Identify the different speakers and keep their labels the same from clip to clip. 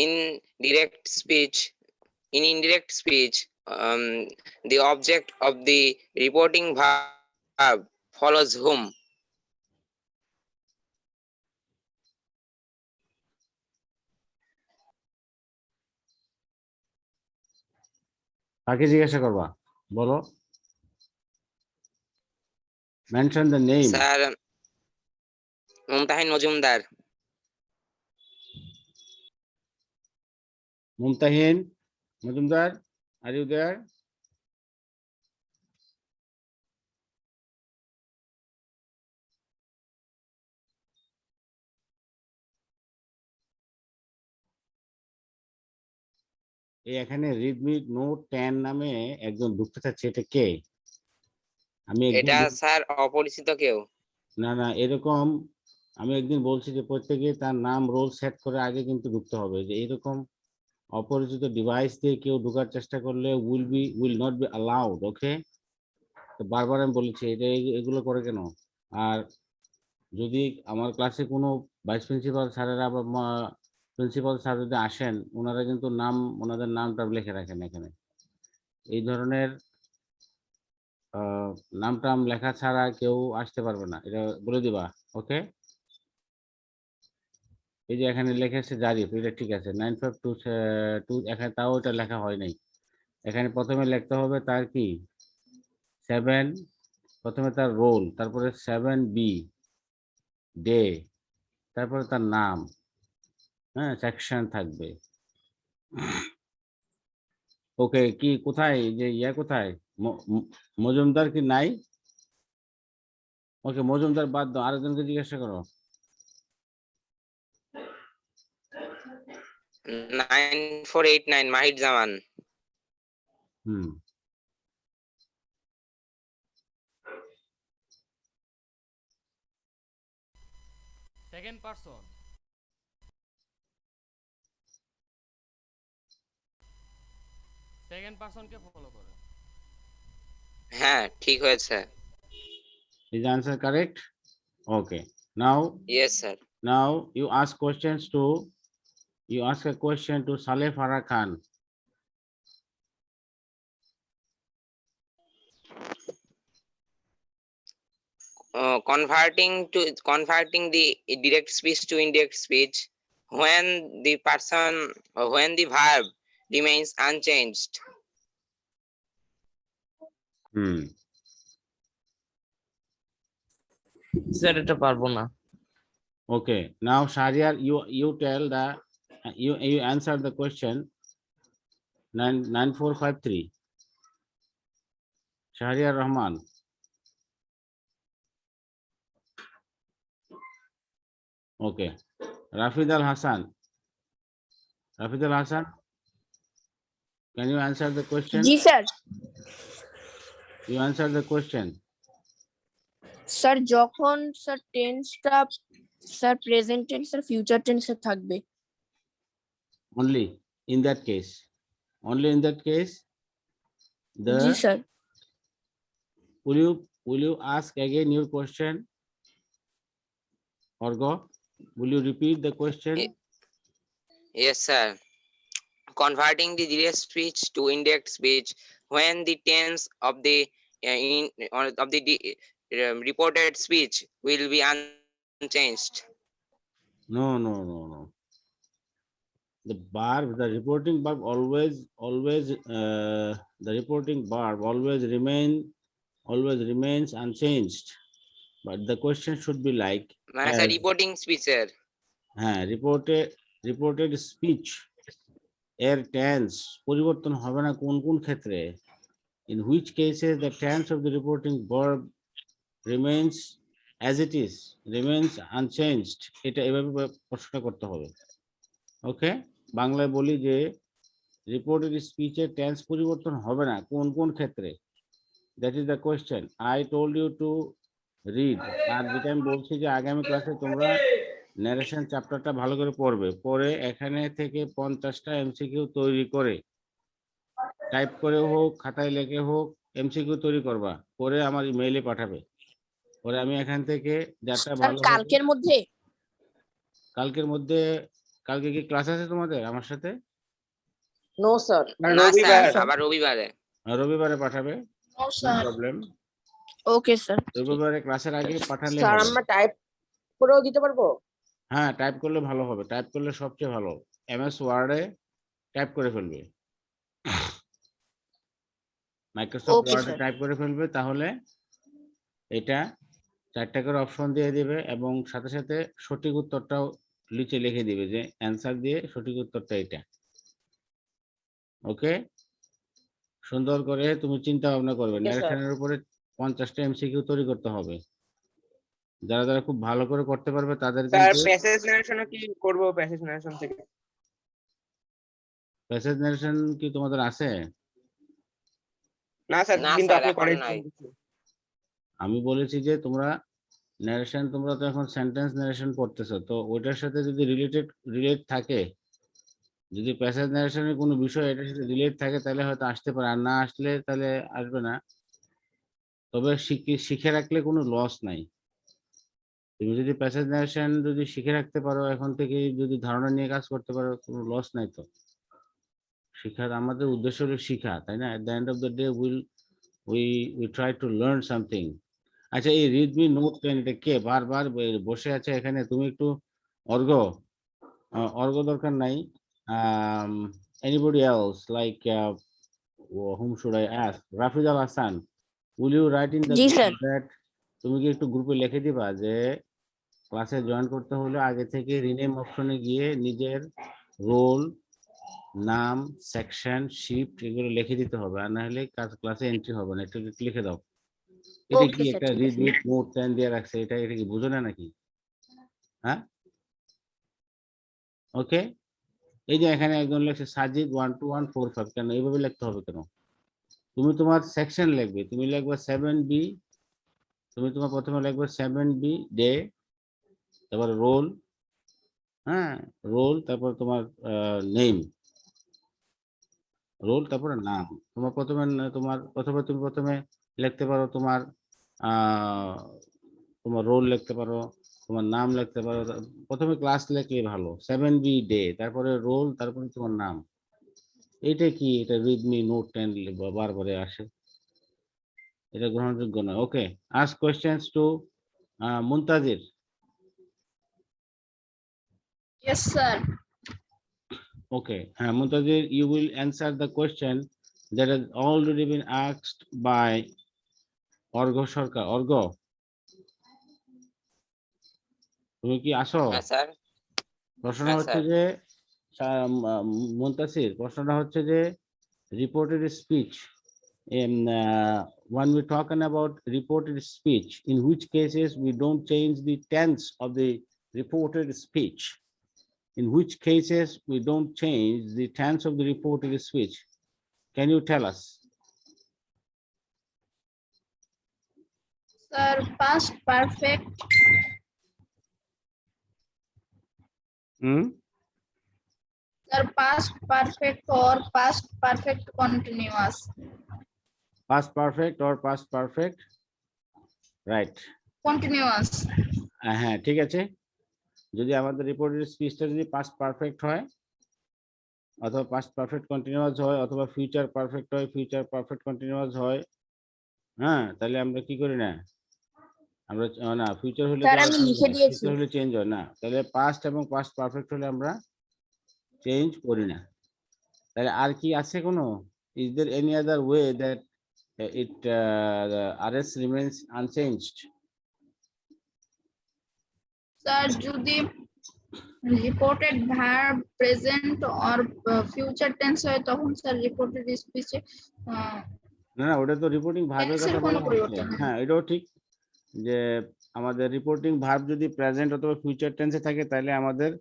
Speaker 1: in indirect speech, the object of the reporting verb follows whom.
Speaker 2: কাকে জিজ্ঞাসা করবা বলো mention the name
Speaker 1: sir Mumtahin Majumdar.
Speaker 2: Mumtahin Majumdar are you there এখানে Redmi note 10 নামে একজন ঢুকতে চাচ্ছে এটা কে আমি
Speaker 1: এটা স্যার অপরিচিত কেউ।
Speaker 2: না না এরকম আমি একদিন বলছি যে প্রত্যেকে তার নাম রোল সেট করে আগে কিন্তু ঢুকতে হবে যে এরকম অপরিচিত ডিভাইস দিয়ে কেউ ঢোকার চেষ্টা করলে উইল নট বি অ্যালাউড ওকে তো বারবার আমি বলেছি এটা এগুলো করে কেন আর যদি আমার ক্লাসে কোনো ভাইস প্রিন্সিপাল স্যারেরা বা প্রিন্সিপাল স্যার যদি আসেন ওনারা কিন্তু ওনাদের নামটা লিখে রাখেন এখানে এই ধরনের নাম টাম লেখা ছাড়া কেউ আসতে পারবে না এটা বলে দিবা ওকে এই যে এখানে লেখা আছে জারিফ এটা ঠিক আছে 9522 এখানে তাও এটা লেখা হয় নাই এখানে প্রথমে লিখতে হবে তার কি 7 প্রথমে তার রোল তারপরে 7B ডে তারপরে তার নাম হ্যাঁ সেকশন থাকবে ওকে কি কোথায় যে কোথায় মজুমদার কি নাই ওকে মজুমদার বাদ দাও আরেকজনকে জিজ্ঞাসা করো
Speaker 1: 9489 মাহির জামান।
Speaker 3: সেকেন্ড পারসন কে ফলো করে
Speaker 1: হ্যাঁ ঠিক হয়েছে।
Speaker 2: is the answer correct okay now
Speaker 1: Yes sir.
Speaker 2: now you ask a question to Saleh Farah Khan
Speaker 1: Converting the direct speech to indirect speech when the verb remains unchanged.
Speaker 3: Sir এটা পারবো না
Speaker 2: okay now Shahriar you tell the you answer the question 9453 Shahriar Rahman okay Rafid Al Hassan can you answer the question
Speaker 4: जी sir
Speaker 2: you answer the question
Speaker 4: sir যখন sir টেন্সটা sir present tense আর future টেন্সে থাকবে
Speaker 2: only in that case
Speaker 4: জি sir
Speaker 2: will you ask again your question Orgo will you repeat the question
Speaker 1: Yes sir. Converting the direct speech to indirect speech when the tense of the reported speech will be unchanged.
Speaker 2: no the reporting verb always the reporting verb always remains unchanged but the question should be like
Speaker 1: মানে sir reporting স্পিচের
Speaker 2: হ্যাঁ reported speech এর tense পরিবর্তন হবে না কোন ক্ষেত্রে in which cases the tense of the reporting verb remains as it is remains unchanged এটা এভাবে প্রশ্ন করতে হবে ওকে বাংলায় বলি যে রিপোর্টেড স্পিচের টেন্স পরিবর্তন হবে না কোন ক্ষেত্রে that is the question I told you to read আর যেটা আমি বলছি যে আগামী ক্লাসে তোমরা ন্যারেশন চ্যাপ্টারটা ভালো করে পড়ে এখানে থেকে 50টা এমসিকিউ তৈরি করে টাইপ করে হোক খাতায় লিখে হোক এমসিকিউ তৈরি করবা করে আমার ইমেইলে পাঠাবে পরে আমি এখান থেকে যাটা ভালো
Speaker 4: কালকের মধ্যে
Speaker 2: কালকে কি ক্লাস আছে তোমাদের আমার সাথে?
Speaker 5: নো স্যার
Speaker 1: না স্যার,
Speaker 5: রবিবার
Speaker 1: আবার রবিবারে।
Speaker 2: রবিবারে পাঠাবে,
Speaker 4: No,
Speaker 2: no
Speaker 4: sir.
Speaker 2: Problem.
Speaker 4: Okay, sir.
Speaker 2: রবিবারে ক্লাসের আগে পাঠালে
Speaker 5: স্যার
Speaker 2: হবে।
Speaker 5: আমরা টাইপ করেও দিতে পারবো?
Speaker 2: হ্যাঁ, টাইপ করলে ভালো হবে, টাইপ করলে সবচেয়ে ভালো। এমএস ওয়ার্ডে টাইপ করে ফেলবে, মাইক্রোসফট
Speaker 4: Okay,
Speaker 2: ওয়ার্ডে
Speaker 4: sir.
Speaker 2: টাইপ করে ফেলবে, তাহলে এটা 4টা করে অপশন দিয়ে দিবে এবং সাথে সাথে সঠিক উত্তরটাও নিচে লিখে দিবে যে অ্যান্সার দিয়ে সঠিক উত্তরটা এটা। ওকে, সুন্দর করে তুমি চিন্তা ভাবনা করবে।
Speaker 5: Okay, sir.
Speaker 2: ন্যারেশনের উপরে 50টা এমসিকিউ তৈরি করতে হবে। যারা যারা খুব ভালো করে করতে পারবে তাদের
Speaker 5: স্যার
Speaker 2: কিন্তু
Speaker 5: প্যাসেজ নারেশনও কি করব? প্যাসেজ নারেশন থেকে
Speaker 2: প্যাসেজ ন্যারেশন কি তোমাদের আছে?
Speaker 5: না স্যার,
Speaker 1: না
Speaker 5: কিন্তু
Speaker 1: স্যার,
Speaker 5: আপনি
Speaker 1: এখন
Speaker 5: করেন
Speaker 1: নাই।
Speaker 2: আমি বলেছি যে তোমরা ন্যারেশন, তোমরা তো এখন সেন্টেন্স ন্যারেশন পড়তেছো, তো ওইটার সাথে যদি রিলেট থাকে, যদি প্যাসেজ ন্যারেশনের কোনো বিষয় এটার সাথে রিলেট থাকে তাহলে হয়তো আসতে পারে, আর না আসলে তাহলে আসবে না। তবে শিখে রাখলে কোনো লস নাই। তুমি যদি প্যাসেজ ন্যারেশন যদি শিখে রাখতে পারো, এখন থেকে যদি ধারণা নিয়ে কাজ করতে পারো, কোনো লস নাই তো। শিখার আমাদের উদ্দেশ্য হলো শিখা, তাই না? At the end of the day we try to learn something. আচ্ছা, এই রিডমি নোট 10 এটা কে বারবার বসে আছে এখানে? তুমি একটু অর্ঘ, অর্ঘ দরকার নাই। Anybody else like whom should I ask? Rafizal Hassan, will you write in the
Speaker 4: G,
Speaker 2: group
Speaker 4: sir.
Speaker 2: that তুমি কি একটু গ্রুপে লিখে দিবা যে ক্লাসে জয়েন করতে হলে আগে থেকে রিনেম অপশনে গিয়ে নিজের রোল, নাম, সেকশন, শিফট এগুলো লিখে দিতে হবে, আর না হলে ক্লাসে এন্ট্রি হবে না। একটু লিখে দাও। এটা কি
Speaker 4: Okay, sir,
Speaker 2: একটা
Speaker 4: ঠিক
Speaker 2: রিড
Speaker 4: আছে।
Speaker 2: মিট নোট 10 দিয়ে রাখছে, এটা এটা কি বুঝো না নাকি? হ্যাঁ, ওকে। এই যে এখানে একজন লিখছে সাজিদ 12145, কেন এইভাবে লিখতে হবে কেন? তুমি তোমার সেকশন লিখবে, তুমি লিখবে 7B, তুমি তোমার প্রথমে লিখবে 7B ডে, তারপর রোল, হ্যাঁ রোল, তারপর তোমার নেম, রোল তারপরে নাম। তোমার প্রথমে তুমি প্রথমে লিখতে পারো তোমার তোমার রোল লিখতে পারো, তোমার নাম লিখতে পারো। প্রথমে ক্লাস লিখলে ভালো, 7B ডে, তারপরে রোল, তারপরে তোমার নাম। এটা কি? এটা রিডমি নোট 10 বারবারে আসে, এটা গ্রহণযোগ্য নয়। Okay, ask questions to Muntazir.
Speaker 4: Yes, sir.
Speaker 2: Okay, Muntazir, you will answer the question that has already been asked by Orgo Sarkar. Orgo, তুমি কি আসো?
Speaker 1: হ্যাঁ স্যার।
Speaker 2: প্রশ্নটা
Speaker 1: হ্যাঁ
Speaker 2: হচ্ছে
Speaker 1: স্যার।
Speaker 2: যে মুনতাসির, প্রশ্নটা হচ্ছে যে reported speech. When we're talking about reported speech, in which cases we don't change the tense of the reported speech? In which cases we don't change the tense of the reported speech? Can you tell us?
Speaker 6: Sir, past perfect,
Speaker 2: Hmm?
Speaker 6: sir, past perfect or past perfect continuous.
Speaker 2: Past perfect or past perfect? Right.
Speaker 6: Continuous.
Speaker 2: হ্যাঁ, ঠিক আছে। যদি আমাদের reported স্পিচটা যদি past perfect হয়, অথবা past perfect continuous হয়, অথবা ফিউচার পারফেক্ট হয়, ফিউচার পারফেক্ট কন্টিনিউয়াস হয়, হ্যাঁ, তাহলে আমরা কি করি না, আমরা না ফিউচার হলে
Speaker 4: স্যার, আমি লিখে দিয়েছি।
Speaker 2: ফিউচার হলে চেঞ্জ হয় না, তাহলে পাস্ট এবং পাস্ট পারফেক্ট হলে আমরা চেঞ্জ করি না। তাহলে আর কি আছে কোনো? Is there any other way that it the RS remains unchanged?
Speaker 6: Sir, যদি reported verb present or future tense হয় তখন স্যার reported speech
Speaker 2: না, ওটা তো রিপোর্টিং ভার্বের
Speaker 6: tense এর
Speaker 2: কথা
Speaker 6: কোনো
Speaker 2: বলা হচ্ছে।
Speaker 6: পরিবর্তন হয় না।
Speaker 2: হ্যাঁ, এটাও ঠিক যে আমাদের রিপোর্টিং ভার্ব যদি প্রেজেন্ট অথবা ফিউচার টেন্সে থাকে তাহলে আমাদের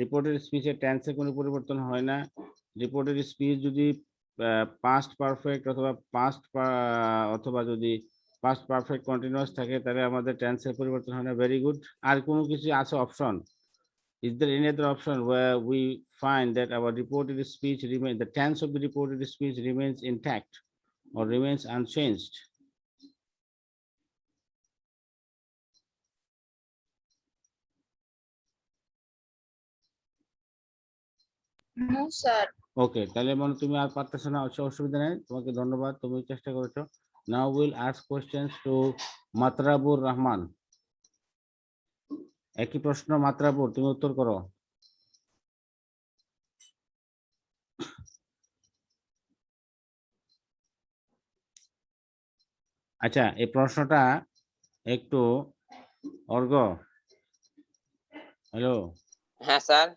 Speaker 2: রিপোর্টেড স্পিচের টেন্সে কোনো পরিবর্তন হয় না। রিপোর্টেড স্পিচ যদি পাস্ট পারফেক্ট অথবা যদি পাস্ট পারফেক্ট কন্টিনিউয়াস থাকে তাহলে আমাদের টেন্সের পরিবর্তন হয় না। Very good. আর কোনো কিছু আছে option? Is there any other option where we find that our reported speech remains, the tense of the reported speech remains intact or remains unchanged?
Speaker 6: No sir.
Speaker 2: Okay, তাহলে মনে তুমি আর পারতেছো না, অসুবিধা নেই, তোমাকে ধন্যবাদ, তুমি চেষ্টা করেছো। Now will ask questions to Matrabur Rahman. একই প্রশ্ন মাতরাবুর, তুমি উত্তর করো। আচ্ছা, এই প্রশ্নটা একটু অর্ঘ, হ্যালো,
Speaker 1: হ্যাঁ স্যার।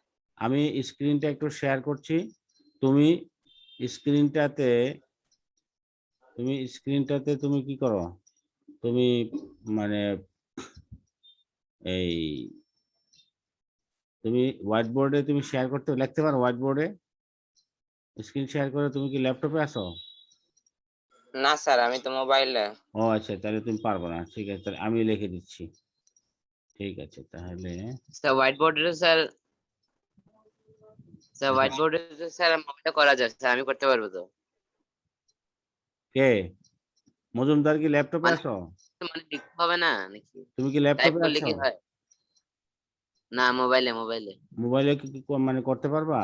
Speaker 2: আমি স্ক্রিনটা একটু শেয়ার করছি, তুমি স্ক্রিনটাতে তুমি কি করো, তুমি মানে এই তুমি হোয়াইট বোর্ডে তুমি শেয়ার করতে লিখতে পারো, হোয়াইট বোর্ডে স্ক্রিন শেয়ার করে, তুমি কি ল্যাপটপে আছো?
Speaker 1: না স্যার, আমি তো মোবাইলে।
Speaker 2: ও আচ্ছা, তাহলে তুমি পারবো না, ঠিক আছে, তাহলে আমি লিখে দিচ্ছি। ঠিক আছে, তাহলে
Speaker 1: স্যার হোয়াইট বোর্ডে স্যার, হোয়াইট বোর্ডে স্যার মোবাইলে করা যায় স্যার, আমি করতে পারবো তো।
Speaker 2: কে মজুমদার কি ল্যাপটপে
Speaker 1: মানে
Speaker 2: আছো?
Speaker 1: মানে লিখতে হবে না নাকি?
Speaker 2: তুমি কি
Speaker 1: টাইপ
Speaker 2: ল্যাপটপে
Speaker 1: করলে
Speaker 2: আছো?
Speaker 1: কি হয়? না, মোবাইলে মোবাইলে।
Speaker 2: মোবাইলে কি মানে করতে পারবা?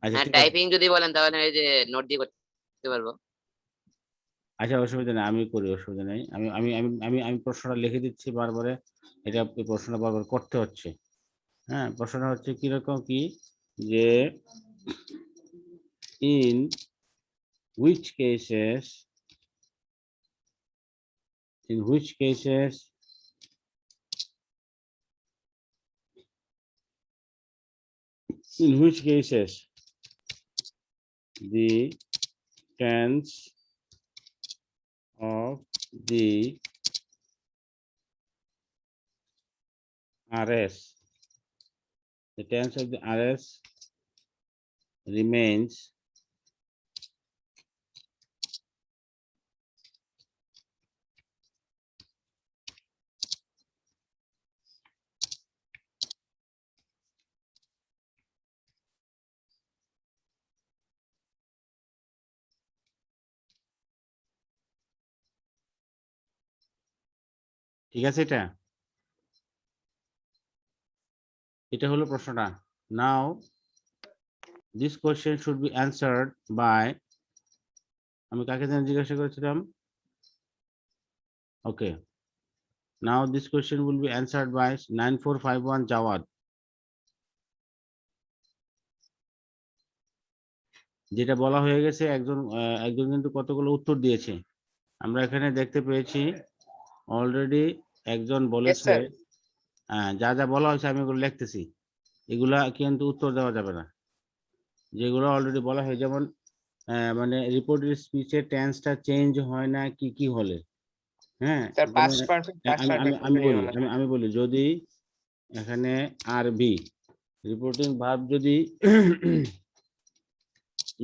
Speaker 2: আচ্ছা
Speaker 1: হ্যাঁ,
Speaker 2: ঠিক আছে,
Speaker 1: টাইপিং যদি বলেন তাহলে এই যে নোট দিয়ে করতে পারবো।
Speaker 2: আচ্ছা অসুবিধা নেই, আমি করি, অসুবিধা নেই, আমি আমি আমি আমি আমি প্রশ্নটা লিখে দিচ্ছি বারবারে, এটা এই প্রশ্নটা বারবার করতে হচ্ছে। হ্যাঁ, প্রশ্নটা হচ্ছে কিরকম কি, যে in which cases in which cases in which cases the tense of the RS, the tense of the RS remains ঠিক আছে, এটা হলো প্রশ্নটা। Now this question should be answered by, আমি কাকে যেন জিজ্ঞাসা করেছিলাম, okay, now this question will be answered by 9451 Jawad. যেটা বলা হয়ে গেছে, একজন কিন্তু কতগুলো উত্তর দিয়েছে, আমরা এখানে দেখতে পেয়েছি অলরেডি একজন বলেছে।
Speaker 5: স্যার।
Speaker 2: হ্যাঁ, যা যা বলা হয়েছে আমি এগুলো লিখতেছি, এগুলা কিন্তু উত্তর দেওয়া যাবে না, যেগুলো অলরেডি বলা হয়, যেমন মানে রিপোর্টেড স্পিচের টেন্সটা চেঞ্জ হয় না কি কি হলে। হ্যাঁ,
Speaker 5: স্যার
Speaker 2: যেমন
Speaker 5: পাস্ট পারফেক্ট, পাস্ট
Speaker 2: আমি আমি
Speaker 5: পারফেক্ট
Speaker 2: আমি বলি,
Speaker 5: বলা হয়।
Speaker 2: আমি বলি, যদি এখানে আর বি রিপোর্টিং ভার্ব যদি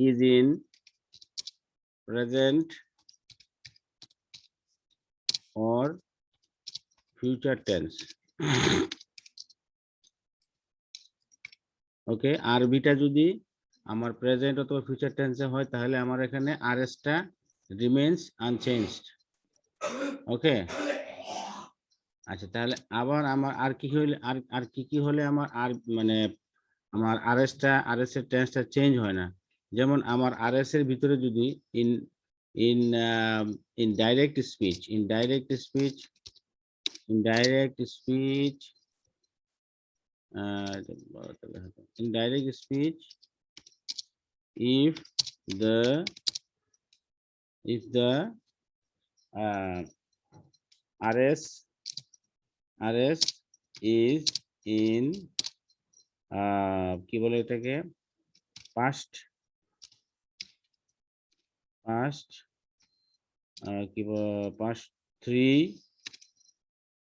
Speaker 2: is in present or future tense, okay, আর বিটা যদি আমার প্রেজেন্ট অথবা ফিউচার টেন্সে হয়, তাহলে আমার এখানে আরএস টা রিমেইনস আনচেঞ্জড। ওকে, আচ্ছা, তাহলে আবার আমার আর কি হলে, আর কি হলে আমার আর মানে আমার আরএস এর টেন্সটা চেঞ্জ হয় না, যেমন আমার আরএস এর ভিতরে যদি in in in direct speech, in direct speech, if the uh, RS is in কি বলে এটাকে, past কি past 3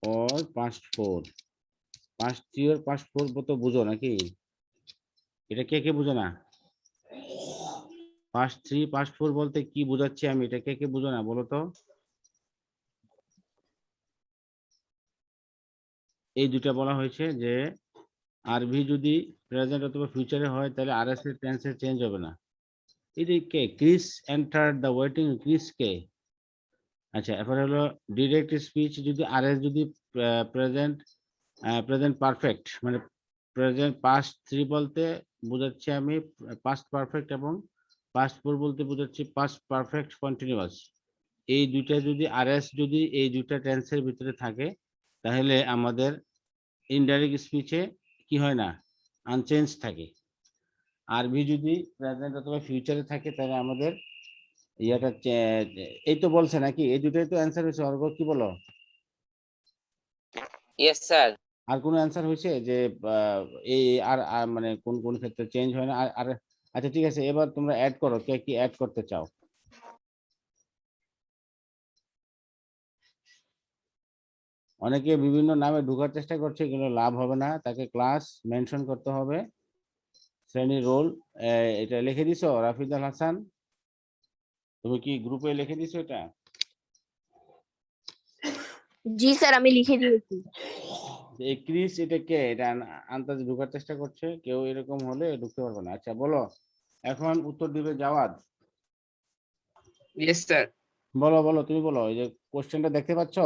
Speaker 2: or past 4, past 3 or past 4 তো বুঝো নাকি, এটা কে বুঝো না? past 3 past 4 বলতে কি বোঝাচ্ছি আমি, এটা কে বুঝো না বলো তো? এই দুটা বলা হয়েছে যে আরভি যদি প্রেজেন্ট অথবা ফিউচারে হয়, তাহলে আরএস এর টেন্সে চেঞ্জ হবে না। এটি কে? Chris enter the waiting, Chris কে? আচ্ছা, এরপর হলো ডিরেক্ট স্পিচ যদি আরএস যদি প্রেজেন্ট পারফেক্ট মানে প্রেজেন্ট পাস্ট থ্রি বলতে বোঝাচ্ছি আমি পাস্ট পারফেক্ট, এবং পাস্ট ফোর বলতে বোঝাচ্ছি পাস্ট পারফেক্ট কন্টিনিউয়াস। এই দুইটা যদি আরএস যদি এই দুইটা টেন্সের ভিতরে থাকে, তাহলে আমাদের ইনডাইরেক্ট স্পিচে কি হয় না, আনচেঞ্জ থাকে। আরবি যদি প্রেজেন্ট অথবা ফিউচারে থাকে, তাহলে আমাদের ইয়াটা এই তো বলছে নাকি, এই দুটাই তো অ্যান্সার হয়েছে। অর্ঘ কি বলো?
Speaker 1: Yes, sir.
Speaker 2: আর কোনো অ্যান্সার হয়েছে যে এই আর মানে কোন কোন ক্ষেত্রে চেঞ্জ হয় না? আর আচ্ছা ঠিক আছে, এবার তোমরা অ্যাড করো, কে কি অ্যাড করতে চাও? অনেকে বিভিন্ন নামে ঢোকার চেষ্টা করছে, কিন্তু লাভ হবে না। তাকে ক্লাস মেনশন করতে হবে, শ্রেণী রোল। এটা লিখে দিছো রাফিদুল হাসান? তুমি কি গ্রুপে লিখে দিছো এটা?
Speaker 4: জি স্যার, আমি লিখে দিয়েছি।
Speaker 2: এই ক্রিস এটা কে? এটা আন্দাজে ঢোকার চেষ্টা করছে, কেউ এরকম হলে ঢুকতে পারবে না। আচ্ছা বলো, এখন উত্তর দিবে জাওয়াদ।
Speaker 5: Yes sir.
Speaker 2: বলো বলো, তুমি বলো। এই যে কোশ্চেনটা দেখতে পাচ্ছ,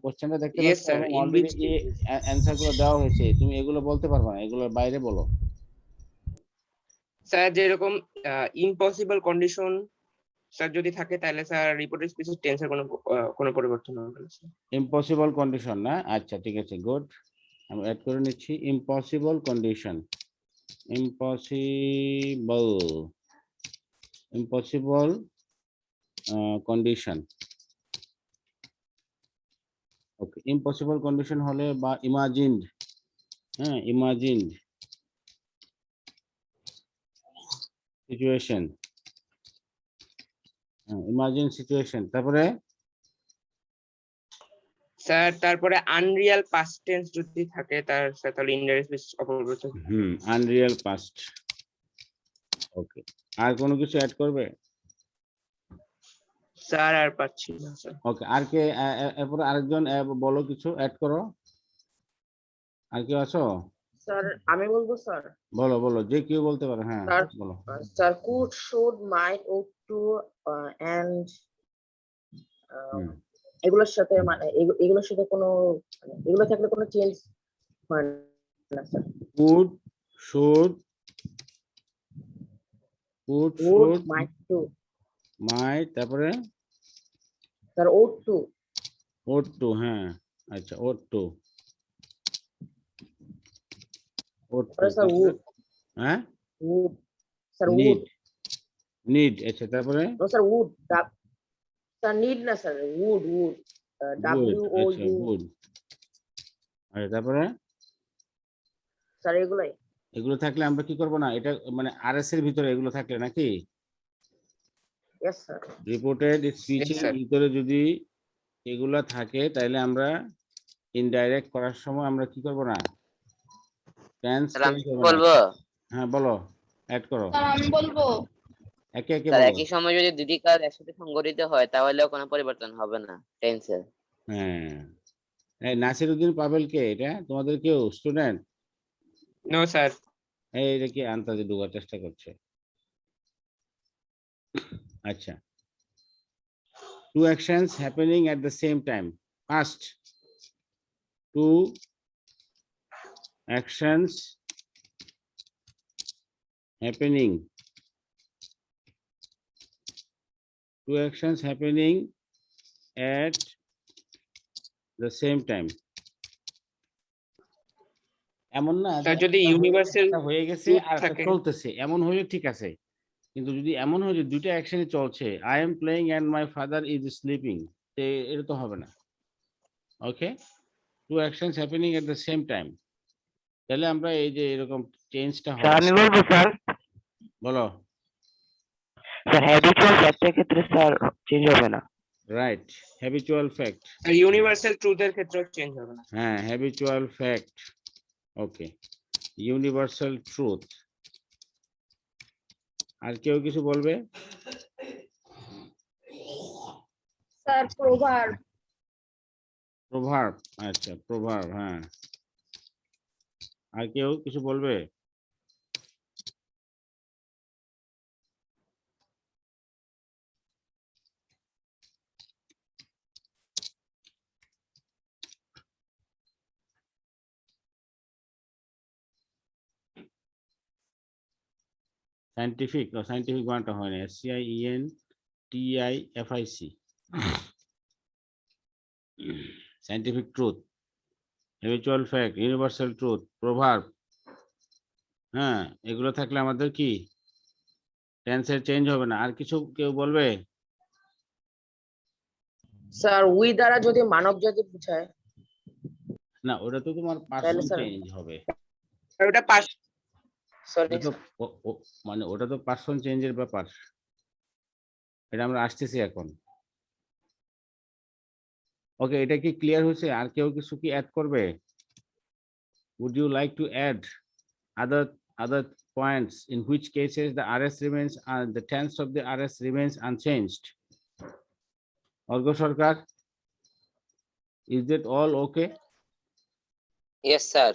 Speaker 2: কোশ্চেনটা দেখতে
Speaker 5: Yes,
Speaker 2: পাচ্ছ,
Speaker 5: sir.
Speaker 2: এবং
Speaker 5: In
Speaker 2: অলরেডি
Speaker 5: which
Speaker 2: এই
Speaker 5: cases?
Speaker 2: অ্যান্সার গুলো দেওয়া হয়েছে। তুমি এগুলো বলতে পারবে না, এগুলোর বাইরে বলো।
Speaker 5: স্যার যেরকম ইম্পসিবল কন্ডিশন স্যার যদি থাকে, তাহলে স্যার রিপোর্টেড স্পিচের টেন্সের কোনো পরিবর্তন হবে না স্যার।
Speaker 2: ইম্পসিবল কন্ডিশন না? আচ্ছা ঠিক আছে, গুড। আমি অ্যাড করে নিচ্ছি impossible condition. Impossible, impossible condition. Okay, impossible condition হলে বা ইমাজিনড, হ্যাঁ ইমাজিনড সিচুয়েশন, ইমাজিন সিচুয়েশন। তারপরে
Speaker 5: স্যার তারপরে আনরিয়াল পাস্ট টেন্স যদি থাকে, তাহলে ইনডাইরেক্ট স্পিচ অপরিবর্তিত।
Speaker 2: Unreal past. ওকে, আর কোনো কিছু অ্যাড করবে?
Speaker 5: স্যার আর পাচ্ছি না স্যার।
Speaker 2: ওকে, আর কে? এরপরে আরেকজন বলো, কিছু অ্যাড করো। আর কেউ আছো?
Speaker 7: স্যার আমি বলবো স্যার।
Speaker 2: বলো বলো, যে কেউ বলতে পারো, হ্যাঁ
Speaker 7: স্যার
Speaker 2: বলো।
Speaker 7: Sir could, should, might, ought to and
Speaker 2: hmm.
Speaker 7: এগুলোর সাথে মানে এগুলোর সাথে কোনো মানে এগুলো থাকলে কোনো চেঞ্জ হয় না sir.
Speaker 2: Would, should,
Speaker 7: would,
Speaker 2: should,
Speaker 7: might to
Speaker 2: might, তারপরে
Speaker 7: sir ought to
Speaker 2: ought to, হ্যাঁ আচ্ছা ought to, ought to,
Speaker 7: তারপরে স্যার
Speaker 2: তারপরে হ্যাঁ
Speaker 7: would sir
Speaker 2: need,
Speaker 7: would
Speaker 2: need, আচ্ছা তারপরে
Speaker 7: no sir would sir need না sir would
Speaker 2: would,
Speaker 7: W O
Speaker 2: আচ্ছা
Speaker 7: U
Speaker 2: would, আচ্ছা তারপরে
Speaker 7: স্যার এগুলাই।
Speaker 2: এগুলো থাকলে আমরা কি করব না, এটা মানে আরএস এর ভিতরে এগুলো থাকলে নাকি
Speaker 7: ইয়েস স্যার।
Speaker 2: রিপোর্টেড স্পিচের
Speaker 5: sir.
Speaker 2: ভিতরে যদি এগুলা থাকে, তাহলে আমরা ইনডাইরেক্ট করার সময় আমরা কি করব না, টেন্স
Speaker 1: স্যার আমি
Speaker 2: চেঞ্জ
Speaker 1: কি
Speaker 2: হবে না।
Speaker 1: বলবো?
Speaker 2: হ্যাঁ বলো, অ্যাড করো,
Speaker 6: স্যার আমি বলবো।
Speaker 2: একে একে
Speaker 1: স্যার
Speaker 2: বলো।
Speaker 1: একই সময় যদি দুটি কাজ একসাথে সংঘটিত হয়, তাহলেও কোনো পরিবর্তন হবে না টেন্সের।
Speaker 2: হ্যাঁ, এই নাসিরউদ্দিন পাবেল কে? এটা তোমাদের কেউ স্টুডেন্ট?
Speaker 5: No sir.
Speaker 2: এটা কি আন্তাজে ঢোকার চেষ্টা করছে? আচ্ছা, two actions happening at the same time. Past, two actions happening, two actions happening at the same time. এমন না
Speaker 5: স্যার
Speaker 2: যে
Speaker 5: যদি
Speaker 2: একটা
Speaker 5: ইউনিভার্সাল
Speaker 2: হয়ে গেছে
Speaker 5: truth
Speaker 2: আর একটা
Speaker 5: থাকে।
Speaker 2: চলতেছে, এমন হলে ঠিক আছে। কিন্তু যদি এমন হয় যে দুইটা অ্যাকশনই চলছে, I am playing and my father is sleeping, এটা তো হবে না। Okay, two actions happening at the same time, তাহলে আমরা এই যে এরকম চেঞ্জটা হবে।
Speaker 8: আমি বলবো স্যার।
Speaker 2: বলো।
Speaker 8: স্যার হ্যাবিচুয়াল ফ্যাক্টের ক্ষেত্রে স্যার চেঞ্জ হবে না।
Speaker 2: Right, habitual fact.
Speaker 5: আর ইউনিভার্সাল ট্রুথের ক্ষেত্রেও চেঞ্জ হবে না।
Speaker 2: হ্যাঁ, habitual fact. Okay, universal truth. আর কেউ কিছু বলবে?
Speaker 6: Sir proverb.
Speaker 2: প্রভার্ব, আচ্ছা প্রভার্ব, হ্যাঁ। আর কেউ কিছু বলবে? সায়েন্টিফিক বানানটা হয় না, SCIENTIFIC, scientific truth, habitual fact, universal truth, proverb, হ্যাঁ, এগুলো থাকলে আমাদের কি টেন্সের চেঞ্জ হবে না। আর কিছু কেউ বলবে?
Speaker 7: স্যার উই দ্বারা যদি মানব জাতি বোঝায়
Speaker 2: না, ওটা তো তোমার
Speaker 7: তাহলে
Speaker 2: পার্সন
Speaker 7: স্যার
Speaker 2: চেঞ্জ হবে।
Speaker 5: আর ওটা পাস
Speaker 7: সরি
Speaker 2: ওটা তো মানে ওটা তো পার্সন চেঞ্জের ব্যাপার, এটা আমরা আসতেছি এখন। ওকে, এটা কি ক্লিয়ার হয়েছে? আর কেউ কিছু কি অ্যাড করবে? Would you like to add other points in which cases the RS remains the tense of the RS remains unchanged? Orgo Sarkar, is that all okay?
Speaker 1: Yes, sir.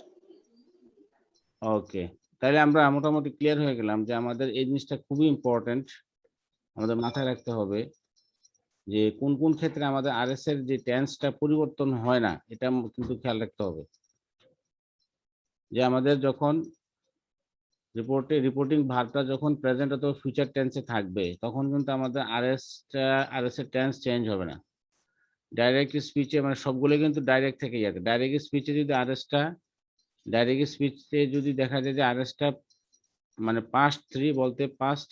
Speaker 2: ওকে, তাহলে আমরা মোটামুটি ক্লিয়ার হয়ে গেলাম যে আমাদের এই জিনিসটা খুবই ইম্পর্টেন্ট, আমাদের মাথায় রাখতে হবে যে কোন কোন ক্ষেত্রে আমাদের আরএস এর যে টেন্সটা পরিবর্তন হয় না, এটা কিন্তু খেয়াল রাখতে হবে। যে আমাদের যখন রিপোর্টিং ভার্বটা যখন প্রেজেন্ট অথবা ফিউচার টেন্সে থাকবে, তখন কিন্তু আমাদের আরএস এর টেন্স চেঞ্জ হবে না। ডাইরেক্ট স্পিচে মানে সবগুলো কিন্তু ডাইরেক্ট থেকে যাবে। ডাইরেক্ট স্পিচে যদি ডাইরেক্ট স্পিচে যদি দেখা যায় যে আরএসটা মানে পাস্ট 3 বলতে পাস্ট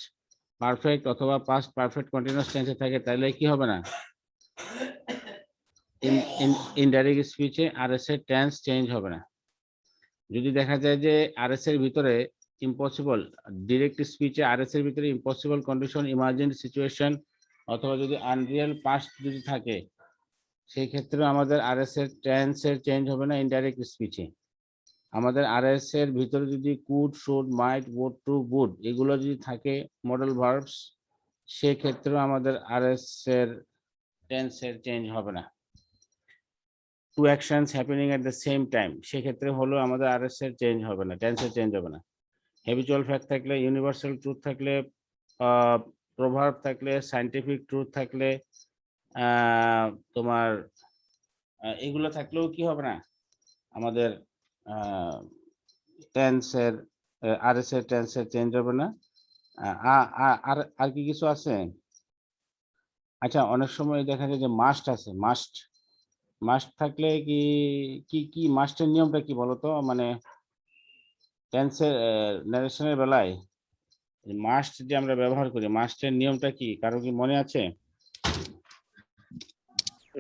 Speaker 2: পারফেক্ট অথবা পাস্ট পারফেক্ট কন্টিনিউয়াস টেন্সে থাকে, তাহলে কি হবে না? ইনডাইরেক্ট স্পিচে আরএস এর টেন্স চেঞ্জ হবে না। যদি দেখা যায় যে আরএস এর ভিতরে ইম্পসিবল, ডিরেক্ট স্পিচে আরএস এর ভিতরে ইম্পসিবল কন্ডিশন, ইমার্জেন্ট সিচুয়েশন অথবা যদি আনরিয়াল পাস্ট যদি থাকে, সেই ক্ষেত্রে আমাদের আরএস এর টেন্স এর চেঞ্জ হবে না ইনডাইরেক্ট স্পিচে। আমাদের আরএস এর ভিতরে যদি could, should, might, would, to, would এগুলো যদি থাকে মডেল ভার্বস, সেই ক্ষেত্রে আমাদের আরএস এর টেন্স এর চেঞ্জ হবে না। Two actions happening at the same time, সেক্ষেত্রে হলো আমাদের আরএস এর চেঞ্জ হবে না, টেন্স এর চেঞ্জ হবে না। হ্যাবিচুয়াল ফ্যাক্ট থাকলে, ইউনিভার্সাল ট্রুথ থাকলে, প্রভার্ব থাকলে, সায়েন্টিফিক ট্রুথ থাকলে, তোমার এগুলো থাকলেও কি হবে না, আমাদের টেন্সের আরএস এর টেন্সের চেঞ্জ হবে না। আর কি কিছু আছে? আচ্ছা, অনেক সময় দেখা যায় যে মাস্ট আছে, মাস্ট থাকলে কি কি কি মাস্টের নিয়মটা কি বলতো? মানে টেন্সের নারেশনের বেলায় মাস্ট যে আমরা ব্যবহার করি, মাস্টের নিয়মটা কি কারো কি মনে আছে?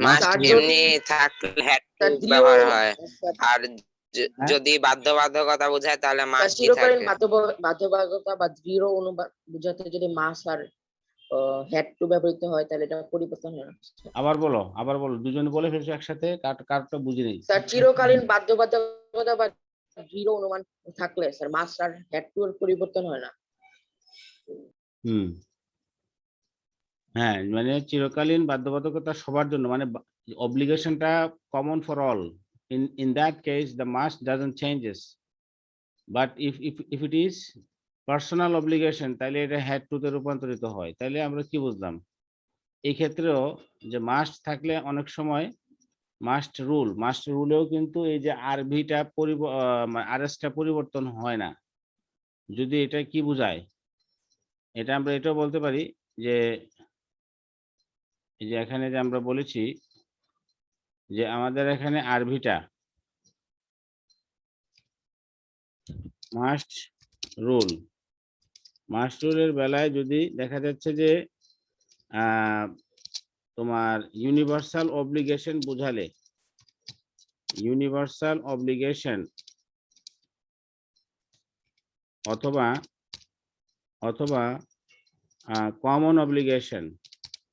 Speaker 1: মাস্ট
Speaker 7: তার
Speaker 1: এমনি থাকলে হ্যাড টু
Speaker 7: তার দৃঢ়
Speaker 1: ব্যবহার হয়,
Speaker 7: স্যার,
Speaker 1: আর যদি বাধ্যবাধকতা বোঝায় তাহলে
Speaker 7: তার
Speaker 1: মাস্টই
Speaker 7: চিরকালীন
Speaker 1: থাকে।
Speaker 7: বাধ্যবাধকতা বা দৃঢ় অনুবাদ বোঝাতে যদি মাস আর হ্যাড টু ব্যবহৃত হয় তাহলে এটা পরিবর্তন হয় না।
Speaker 2: আবার বলো, দুজনে বলে ফেলছো একসাথে, কারটা বুঝি নেই।
Speaker 7: স্যার চিরকালীন বাধ্যবাধকতা বা দৃঢ় অনুমান থাকলে স্যার মাস আর হ্যাড টু এর পরিবর্তন হয় না।
Speaker 2: হ্যাঁ, মানে চিরকালীন বাধ্যবাধকতা সবার জন্য, মানে অব্লিগেশনটা common for all. In that case the must doesn't changes, but if it is personal obligation, তাহলে এটা হ্যাড টু তে রূপান্তরিত হয়। তাহলে আমরা কি বুঝলাম? এই ক্ষেত্রেও যে মাস্ট থাকলে অনেক সময় মাস্ট রুলেও কিন্তু এই যে আরভিটা আরএসটা পরিবর্তন হয় না। যদি এটা কি বোঝায়, এটা আমরা এটাও বলতে পারি যে এই যে এখানে যে আমরা বলেছি যে আমাদের এখানে আরভিটা মাস্ট রুলের বেলায় যদি দেখা যাচ্ছে যে তোমার ইউনিভার্সাল অব্লিগেশন বোঝালে, ইউনিভার্সাল অব্লিগেশন অথবা কমন অব্লিগেশন,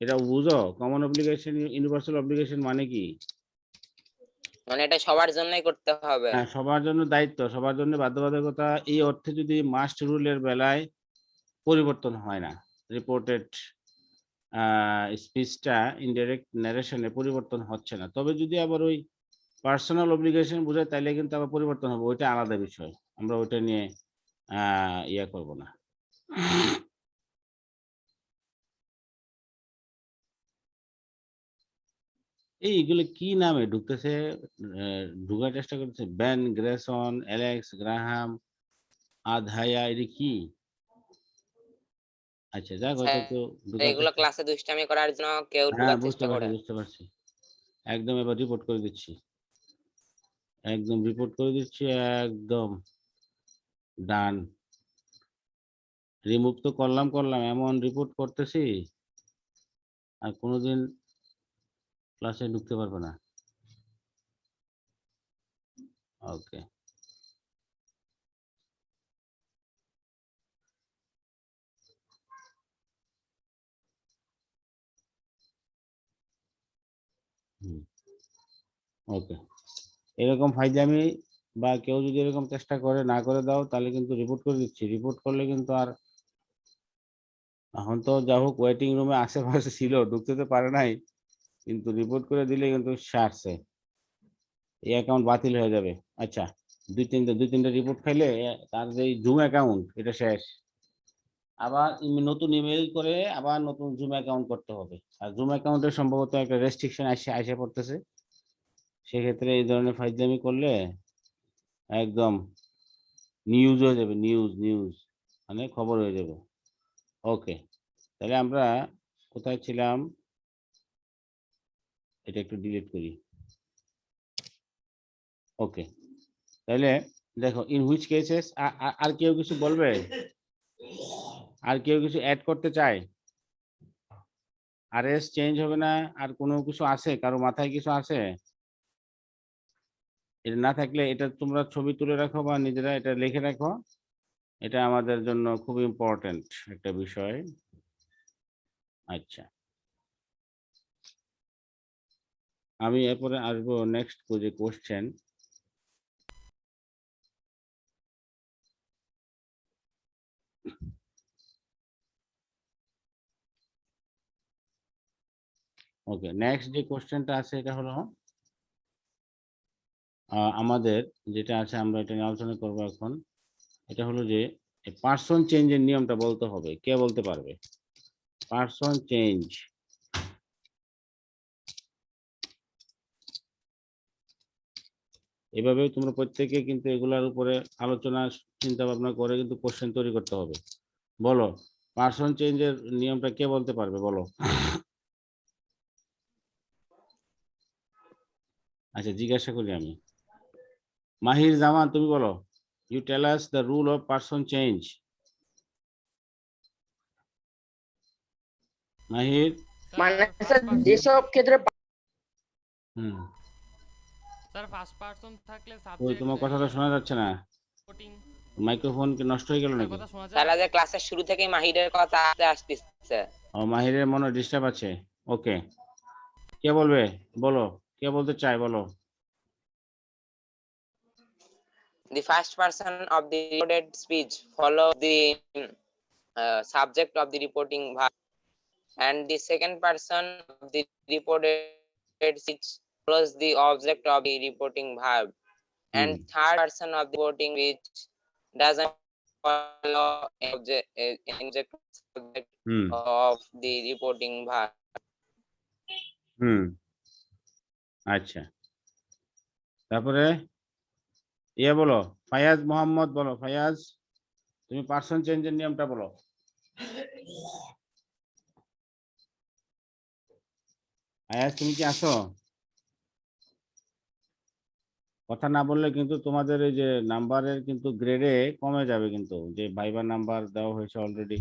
Speaker 2: এটা বুঝো? কমন অব্লিগেশন, ইউনিভার্সাল অব্লিগেশন মানে কি?
Speaker 1: মানে এটা সবার জন্যই করতে হবে।
Speaker 2: হ্যাঁ, সবার জন্য দায়িত্ব, সবার জন্য বাধ্যবাধকতা, এই অর্থে যদি মাস্ট রুলের বেলায় পরিবর্তন হয় না, রিপোর্টেড স্পিচটা ইনডাইরেক্ট ন্যারেশনে পরিবর্তন হচ্ছে না। তবে যদি আবার ওই পার্সোনাল অব্লিগেশন বোঝায়, তাইলে কিন্তু আবার পরিবর্তন হবে, ওইটা আলাদা বিষয়, আমরা ওইটা নিয়ে ইয়া করব না। এইগুলো কি নামে ঢুকতেছে, ঢুকার চেষ্টা করতেছে? বেন, গ্রেসন, অ্যালেক্স, গ্রাহাম, আধায়া, এটা কি? আচ্ছা যাক হয়তো
Speaker 1: স্যার,
Speaker 2: কেউ ঢুকার
Speaker 1: এগুলো
Speaker 2: চেষ্টা-
Speaker 1: ক্লাসে দুষ্টামি করার জন্য কেউ
Speaker 2: হ্যাঁ
Speaker 1: ঢোকার
Speaker 2: বুঝতে
Speaker 1: চেষ্টা
Speaker 2: পারছি
Speaker 1: করে।
Speaker 2: বুঝতে পারছি, একদম এবার রিপোর্ট করে দিচ্ছি, একদম রিপোর্ট করে দিচ্ছি, একদম ডান। রিমুভ তো করলাম এমন রিপোর্ট করতেছি আর কোনোদিন ক্লাসে ঢুকতে পারবে না। ওকে, ওকে, এরকম ফাইজলামি বা কেউ যদি এরকম চেষ্টা করে না করে দাও তাহলে কিন্তু রিপোর্ট করে দিচ্ছি। রিপোর্ট করলে কিন্তু আর, এখন তো যা হোক ওয়েটিং রুমে আশেপাশে ছিল, ঢুকতে তো পারে নাই, কিন্তু রিপোর্ট করে দিলে কিন্তু সারছে, এই অ্যাকাউন্ট বাতিল হয়ে যাবে। আচ্ছা, দুই তিনটা রিপোর্ট খাইলে তার যে জুম অ্যাকাউন্ট এটা শেষ, আবার নতুন ইমেল করে আবার নতুন জুম অ্যাকাউন্ট করতে হবে। আর জুম অ্যাকাউন্টে সম্ভবত একটা রেস্ট্রিকশন আসে পড়তেছে, সেক্ষেত্রে এই ধরনের ফাইজলামি করলে একদম নিউজ হয়ে যাবে, নিউজ মানে খবর হয়ে যাবে। ওকে, তাহলে আমরা কোথায় ছিলাম, এটা একটু ডিলিট করি। ওকে, তাহলে দেখো ইন হুইচ কেসেস, আর কেউ কিছু বলবে, আর কেউ কিছু অ্যাড করতে চায়? আরএস চেঞ্জ হবে না, আর কোনো কিছু আছে, কারো মাথায় কিছু আছে? এটা না থাকলে এটা তোমরা ছবি তুলে রাখো বা নিজেরা এটা লিখে রাখো, এটা আমাদের জন্য খুব ইম্পর্টেন্ট একটা বিষয়। আচ্ছা, আমি এরপরে আসবো নেক্সট যে কোশ্চেন। ওকে, নেক্সট যে কোশ্চেনটা আছে এটা হলো আমাদের যেটা আছে, আমরা এটা নিয়ে আলোচনা করবো এখন। এটা হলো যে পার্সন চেঞ্জের নিয়মটা বলতে হবে, কে বলতে পারবে? পার্সন চেঞ্জ, এভাবে তোমরা প্রত্যেকে কিন্তু এগুলার উপরে আলোচনা চিন্তা ভাবনা করে কিন্তু কোশ্চেন তৈরি করতে হবে। বলো, পার্সন চেঞ্জের নিয়মটা কে বলতে পারবে, বলো। আচ্ছা, জিজ্ঞাসা করি আমি, মাহির জামান তুমি বলো, you tell us the rule of person change. Mahir.
Speaker 7: মানে
Speaker 3: স্যার
Speaker 7: স্যার যেসব ক্ষেত্রে
Speaker 2: হুম,
Speaker 3: স্যার ফার্স্ট পারসন থাকলে
Speaker 2: ওই
Speaker 3: সাবজেক্ট
Speaker 2: তোমার কথাটা শোনা যাচ্ছে না,
Speaker 3: রিপোর্টিং।
Speaker 2: মাইক্রোফোন কি নষ্ট হয়ে গেল
Speaker 3: স্যার
Speaker 2: নাকি?
Speaker 3: কথা শোনা যায়?
Speaker 1: তাহলে যে ক্লাসের শুরু থেকেই মাহিরের কথা আসতেছে।
Speaker 2: ও মাহিরের মনে ডিস্টার্ব আছে। ওকে, কে বলবে, বলো, কে বলতে চায় বলো।
Speaker 1: The first person of the recorded speech follow the subject of the reporting verb, and the second person of the reported speech follows the object of the reporting verb, and third person of the reporting which doesn't follow object subject
Speaker 2: hmm
Speaker 1: of the reporting verb.
Speaker 2: হুম আচ্ছা, তারপরে ইয়ে বলো, ফায়াজ মোহাম্মদ বলো, ফায়াজ তুমি person চেঞ্জের নিয়মটা বলো। ফায়াজ তুমি কি আসো? কথা না বললে কিন্তু তোমাদের এই যে নাম্বারের কিন্তু গ্রেডে কমে যাবে, কিন্তু যে ভাইবার নাম্বার দেওয়া হয়েছে অলরেডি,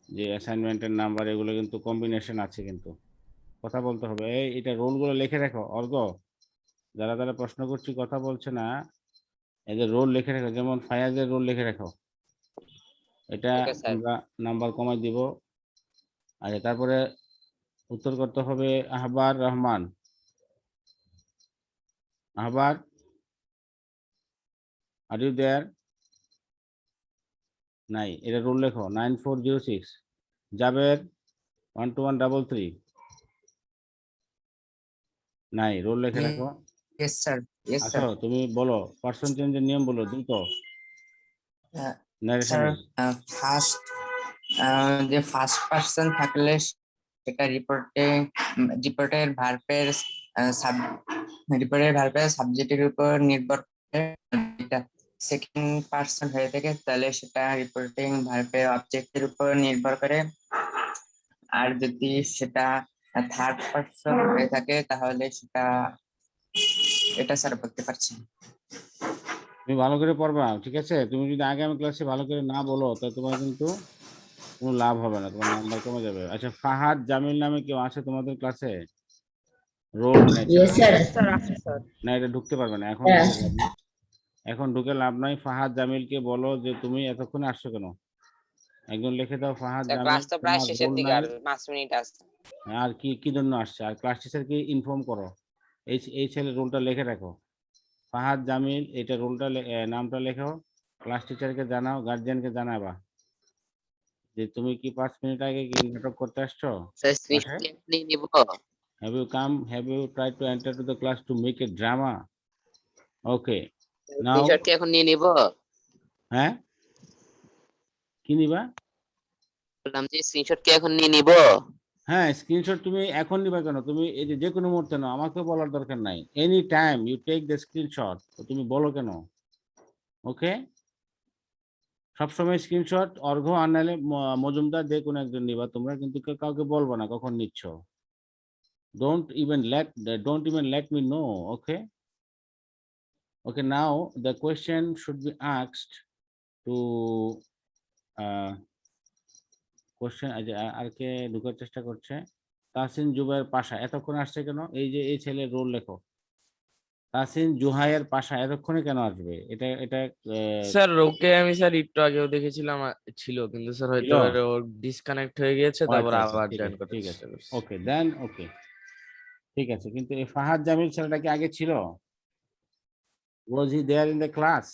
Speaker 2: যে অ্যাসাইনমেন্টের নাম্বার, এগুলো কিন্তু কম্বিনেশন আছে, কিন্তু কথা বলতে হবে। এটা রোলগুলো লিখে রাখো, অর্ঘ যারা যারা প্রশ্ন করছি কথা বলছে না, এদের রোল লিখে রাখো, যেমন ফায়াজের রোল লিখে রাখো, এটা
Speaker 1: Okay, sir.
Speaker 2: আমরা নাম্বার কমাই দিব। আচ্ছা, তারপরে উত্তর করতে হবে আহবার রহমান। আহবার, আর ইউ দেয়ার? নাই, এটা রোল লেখো 9406। জাবের 12133। নাই, রোল লিখে রাখো।
Speaker 9: Yes, sir. Yes,
Speaker 2: আসো,
Speaker 9: sir.
Speaker 2: তুমি বলো পার্সন চেঞ্জের নিয়ম বলো দ্রুত
Speaker 9: Uh,
Speaker 2: নারেশনে।
Speaker 9: sir, ফার্স্ট যে ফার্স্ট পারসন থাকলে সেটা রিপোর্টের ভার্বের সাবজেক্টের উপর নির্ভর করে এটা সেকেন্ড পার্সন হয়ে থাকে তাহলে সেটা রিপোর্টিং ভার্বের অবজেক্টের উপর নির্ভর করে। আর যদি সেটা থার্ড পার্সন হয়ে থাকে তাহলে সেটা এটা স্যার বলতে পারছি না।
Speaker 2: তুমি ভালো করে পড়বা, ঠিক আছে? তুমি যদি আগামী ক্লাসে ভালো করে না বলো তাহলে তোমার কিন্তু কোনো লাভ হবে না, তোমার নাম্বার কমে যাবে। আচ্ছা, ফাহাদ জামিল নামে কেউ আছে তোমাদের ক্লাসে? রোল না, এটা ঢুকতে পারবে না এখন, ঢুকে লাভ নেই। এখন ঢুকে লাভ নাই। ফাহাদ জামিলকে বলো যে তুমি এতক্ষণে আসছো কেন, একজন লিখে দাও ফাহাদ জামিল
Speaker 1: ক্লাস তো প্রায়
Speaker 2: তোমার
Speaker 1: শেষের
Speaker 2: রোল
Speaker 1: দিকে,
Speaker 2: নাই,
Speaker 1: আর 5 মিনিট আছে।
Speaker 2: আর কি কি জন্য আসছে, আর ক্লাস টিচারকে ইনফর্ম করো, এই ছেলে রোলটা লিখে রাখো, ফাহাদ জামিল, এটা রোলটা নামটা লেখো, ক্লাস টিচারকে জানাও, গার্জিয়ানকে জানাবা যে তুমি কি 5 মিনিট আগে কি নাটক করতে আসছো ক্লাসে। Have you come? Have you tried to enter to the class to make a drama? Okay. Now,
Speaker 1: কি এখন নিয়ে নিব?
Speaker 2: হ্যাঁ কি নিবা?
Speaker 1: বললাম যে স্ক্রিনশট কি এখন নিয়ে নিব?
Speaker 2: হ্যাঁ, স্ক্রিনশট তুমি এখন নিবা কেন? তুমি এই যে কোনো মুহূর্তে নাও, আমাকে বলার দরকার নাই। Any time you take the screenshot. তুমি বলো কেন? ওকে, সবসময় স্ক্রিনশট অর্ঘ্য আর নাহলে মজুমদার যে কোনো একজন নিবা তোমরা, কিন্তু কাউকে বলবো না কখন নিচ্ছ। don't even let me know. Okay. Okay, now the question should be asked to question. আর কে ঢুকার চেষ্টা করছে? তাসিন জুবাইর পাশা এতক্ষণ আসছে কেন? এই যে এই ছেলের রোল লেখো, তাসিন জুহাইয়ের পাশা এতক্ষণে কেন আসবে? এটা এটা
Speaker 10: স্যার ওকে আমি স্যার একটু আগেও দেখেছিলাম ছিল, কিন্তু স্যার হয়তো ও ডিসকানেক্ট হয়ে গিয়েছে, তারপর আবার জয়েন করতে
Speaker 2: ঠিক আছে,
Speaker 10: চেষ্টা করছি।
Speaker 2: ওকে দেন, ওকে ঠিক আছে। কিন্তু এই ফাহাদ জামিল ছেলেটা কি আগে ছিল? Was he there in the class?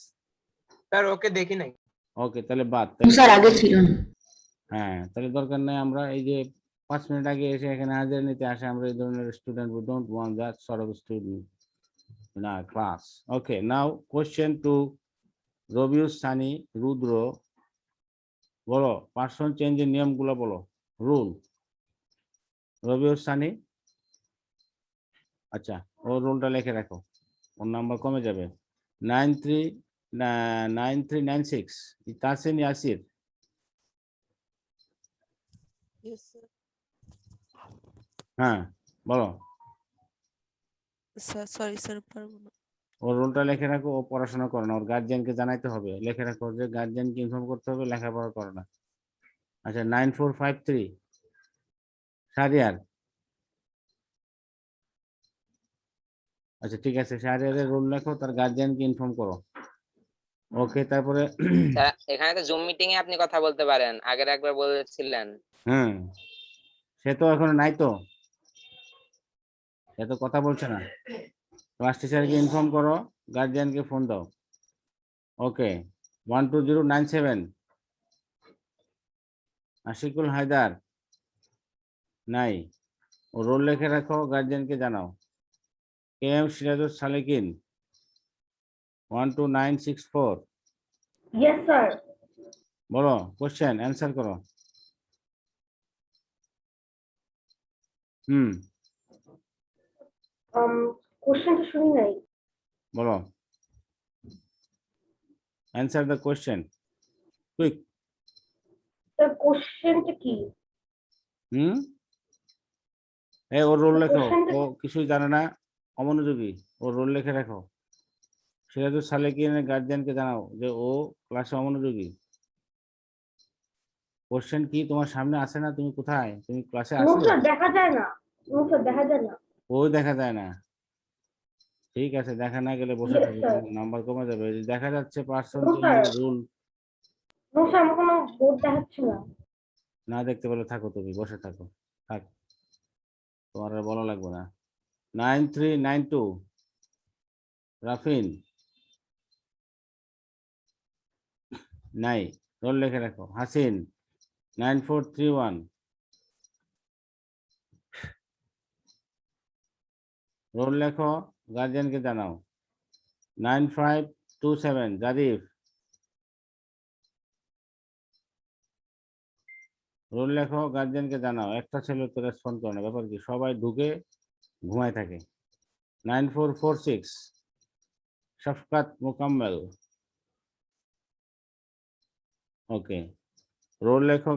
Speaker 5: Sir okay দেখি নাই।
Speaker 2: ওকে, তাহলে বাদ।
Speaker 4: স্যার আগে ছিল না।
Speaker 2: হ্যাঁ, তাহলে দরকার নেই। আমরা এই যে 5 মিনিট আগে এসে এখানে হাজিরা নিতে আসে, আমরা এই ধরনের student, we don't want that sort of student in our class. Okay, now question to Robius Sani Rudro. বলো পার্সন চেঞ্জের নিয়মগুলো বলো, রুল। রবিউস সানি, আচ্ছা ওর রুলটা লিখে রাখো, ওর নাম্বার কমে যাবে। 9396 তাসিন ইয়াসির। হ্যাঁ বলো।
Speaker 11: সরি স্যার পারবো না।
Speaker 2: ওর রোলটা লিখে রাখো, ও পড়াশোনা করে না, ওর গার্জিয়ানকে জানাইতে হবে, লিখে রাখো যে গার্জিয়ানকে ইনফর্ম করতে হবে লেখাপড়া করে না। আচ্ছা 9453 শাহরিয়ার। আচ্ছা ঠিক আছে, শাহরিয়ারের রোল লেখো, তার গার্জিয়ানকে ইনফর্ম করো। ওকে, তারপরে
Speaker 1: এখানে তো জুম মিটিং এ আপনি কথা বলতে পারেন, আগের একবার বলেছিলেন।
Speaker 2: সে তো এখন নাই, তো সে তো কথা বলছে না। ক্লাস টিচারকে ইনফর্ম করো, গার্জিয়ানকে ফোন দাও। ওকে 12097 আশিকুল হায়দার নাই, ও রোল লিখে রাখো, গার্জিয়ানকে জানাও। K M Sirajul Salekin 12964।
Speaker 11: Yes sir.
Speaker 2: বলো কোশ্চেন অ্যান্সার করো।
Speaker 11: কোশ্চেনটা শুনি নাই।
Speaker 2: বলো, answer the question quick.
Speaker 11: Sir কোশ্চেনটা কি?
Speaker 2: ওর রোল লেখো, ও কিছুই জানে না, অমনোযোগী, ওর রোল লিখে রাখো। সিরাজুল সালেকিনের গার্জিয়ানকে জানাও যে ও ক্লাসে অমনোযোগী। কোশ্চেন কি তোমার সামনে আসে না? তুমি কোথায়? তুমি ক্লাসে আসো?
Speaker 11: দেখা যায় না, দেখা যায় না।
Speaker 2: ওই দেখা যায় না, ঠিক আছে, দেখা না গেলে বসে থাকো, তোমার নাম্বার কমে যাবে। দেখা যাচ্ছে পার্সন রুল
Speaker 11: কোনো বোর্ড দেখাচ্ছে না।
Speaker 2: না দেখতে পেলে থাকো, তুমি বসে থাকো, থাক, তোমার আর বলা লাগবে না। 9392 রাফিন নাই, রোল লিখে রাখো। হাসিন 9431 রোল লেখো, গার্জিয়ানকে জানাও। 9527 জারিফ রোল লেখো, গার্জিয়ানকে জানাও। একটা ছেলে তো রেসপন্ড করে না, ব্যাপার কি? সবাই ঢুকে ঘুমায় থাকে। 9446 শফকাত মোকাম্মেল ওকে, রোল লেখো।